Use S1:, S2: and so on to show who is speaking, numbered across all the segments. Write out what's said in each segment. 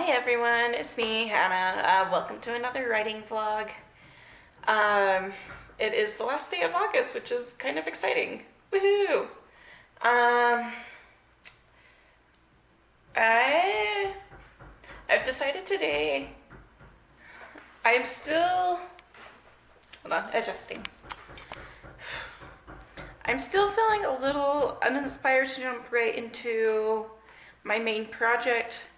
S1: Hi everyone, it's me, Hannah. Welcome to another writing vlog. It is the last day of August, which is kind of exciting. Woohoo! I've decided today, I'm still, hold on, adjusting. I'm still feeling a little uninspired to jump right into my main project.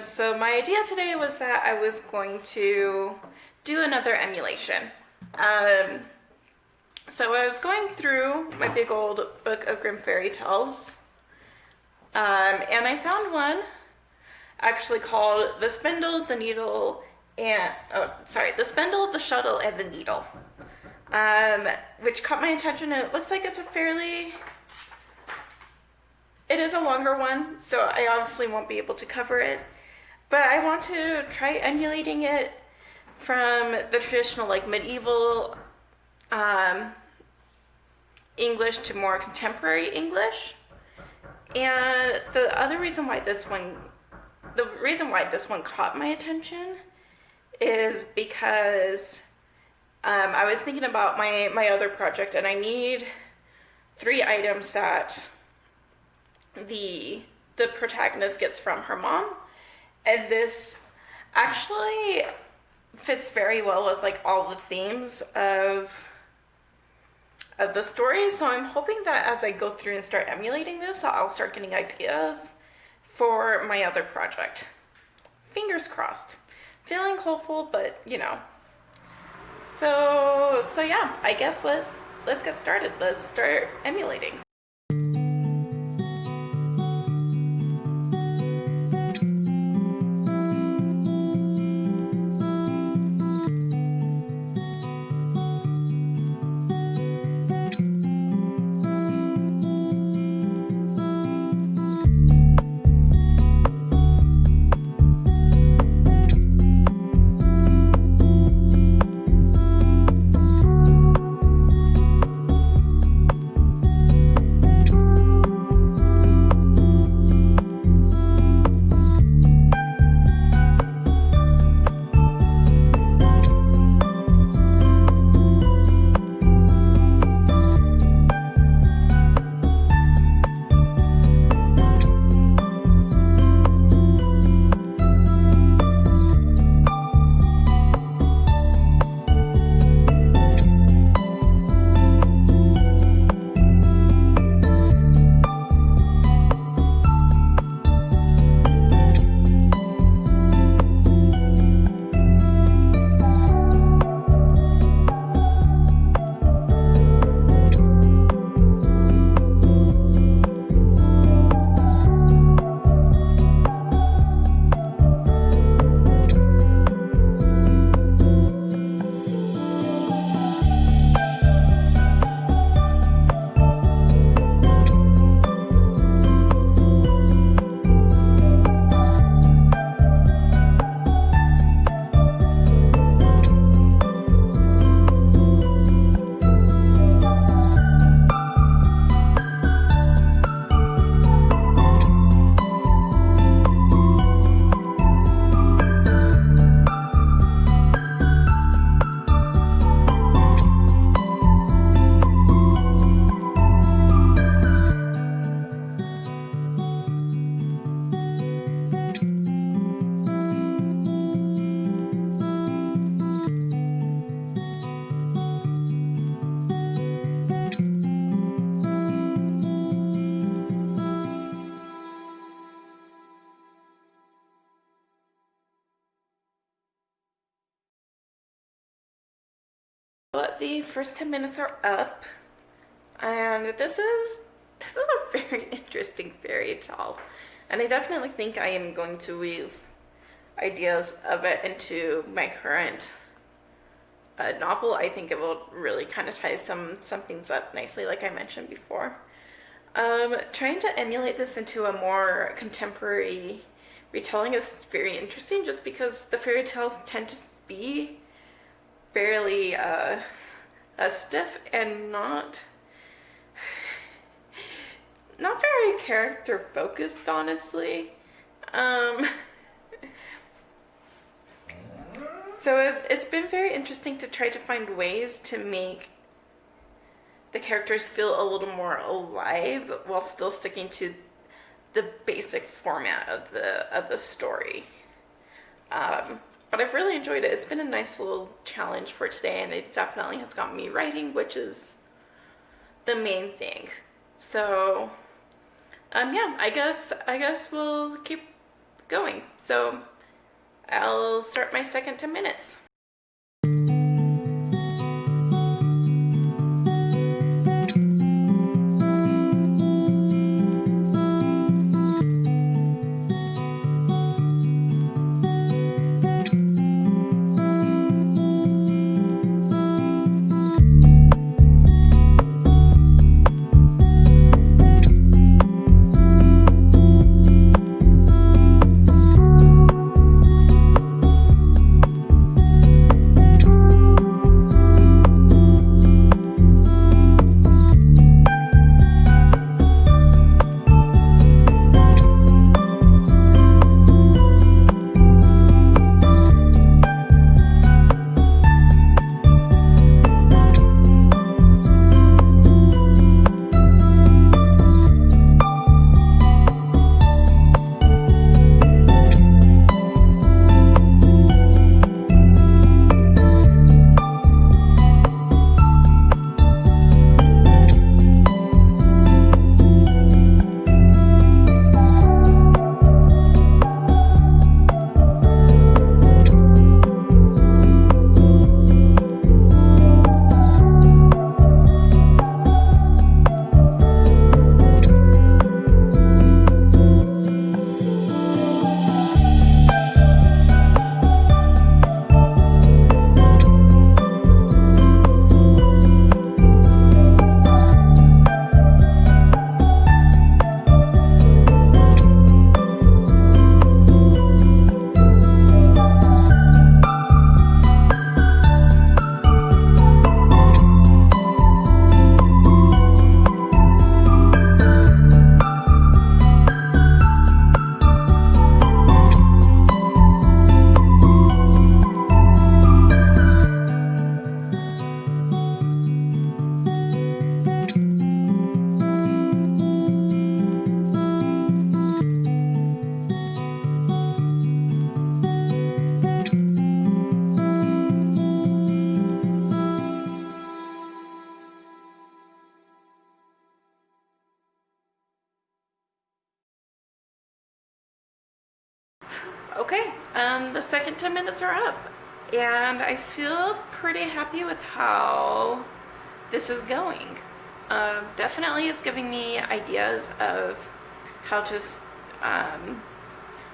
S1: So my idea today was that I was going to do another emulation. So I was going through my big old book of Grimm fairy tales, and I found one actually called The Spindle, the Needle, and, The Spindle, the Shuttle, and the Needle, which caught my attention, and it looks like it's it is a longer one, so I obviously won't be able to cover it, but I want to try emulating it from the traditional, like, medieval English to more contemporary English. And the reason why this one caught my attention is because I was thinking about my other project, and I need 3 items that the protagonist gets from her mom, and this actually fits very well with like all the themes of the story. So I'm hoping that as I go through and start emulating this, I'll start getting ideas for my other project. Fingers crossed. Feeling hopeful, but you know. So yeah, I guess let's get started. Let's start emulating. But the first 10 minutes are up, and this is a very interesting fairy tale, and I definitely think I am going to weave ideas of it into my current novel. I think it will really kind of tie some things up nicely, like I mentioned before. Trying to emulate this into a more contemporary retelling is very interesting, just because the fairy tales tend to be fairly stiff and not very character focused, honestly. So it's been very interesting to try to find ways to make the characters feel a little more alive while still sticking to the basic format of the story. But I've really enjoyed it. It's been a nice little challenge for today, and it definitely has got me writing, which is the main thing. So, yeah, I guess we'll keep going. So, I'll start my second 10 minutes. Okay, the second 10 minutes are up, and I feel pretty happy with how this is going. Definitely is giving me ideas of how to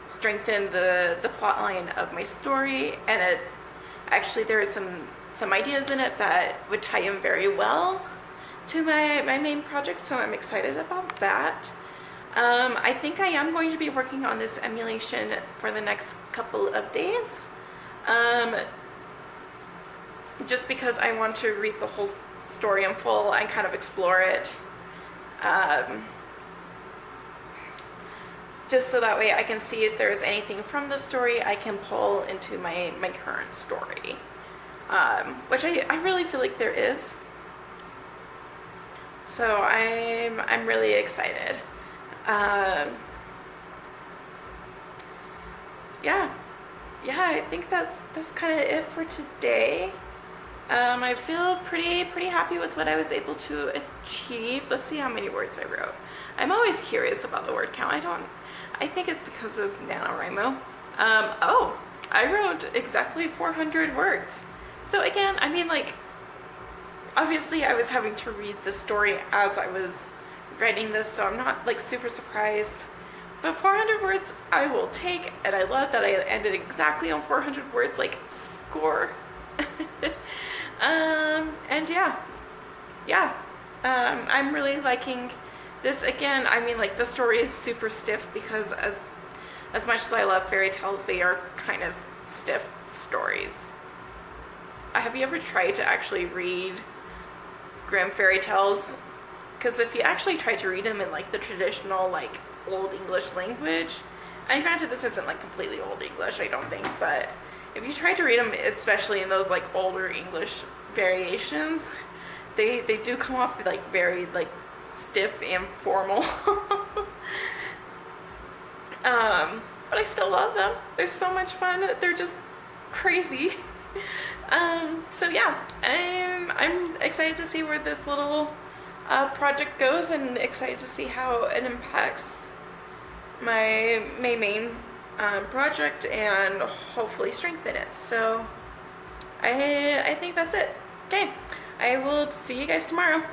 S1: strengthen the plot line of my story, and actually there are some ideas in it that would tie in very well to my main project, so I'm excited about that. I think I am going to be working on this emulation for the next couple of days, just because I want to read the whole story in full and kind of explore it, just so that way I can see if there's anything from the story I can pull into my current story, which I really feel like there is. So I'm really excited. Yeah, I think that's kind of it for today. I feel pretty happy with what I was able to achieve. Let's see how many words I wrote. I'm always curious about the word count. I think it's because of NaNoWriMo. Oh, I wrote exactly 400 words. So again, I mean, like, obviously I was having to read the story as I was writing this, so I'm not like super surprised. But 400 words I will take, and I love that I ended exactly on 400 words, like, score. And yeah, I'm really liking this. Again, I mean, like, the story is super stiff because as much as I love fairy tales, they are kind of stiff stories. Have you ever tried to actually read Grimm fairy tales? Because if you actually try to read them in like the traditional like Old English language, and granted this isn't like completely Old English, I don't think, but if you try to read them, especially in those like older English variations, they do come off like very like stiff and formal. But I still love them. They're so much fun. They're just crazy. So yeah, I'm excited to see where this little project goes, and excited to see how it impacts my main project and hopefully strengthen it. So I think that's it. Okay, I will see you guys tomorrow.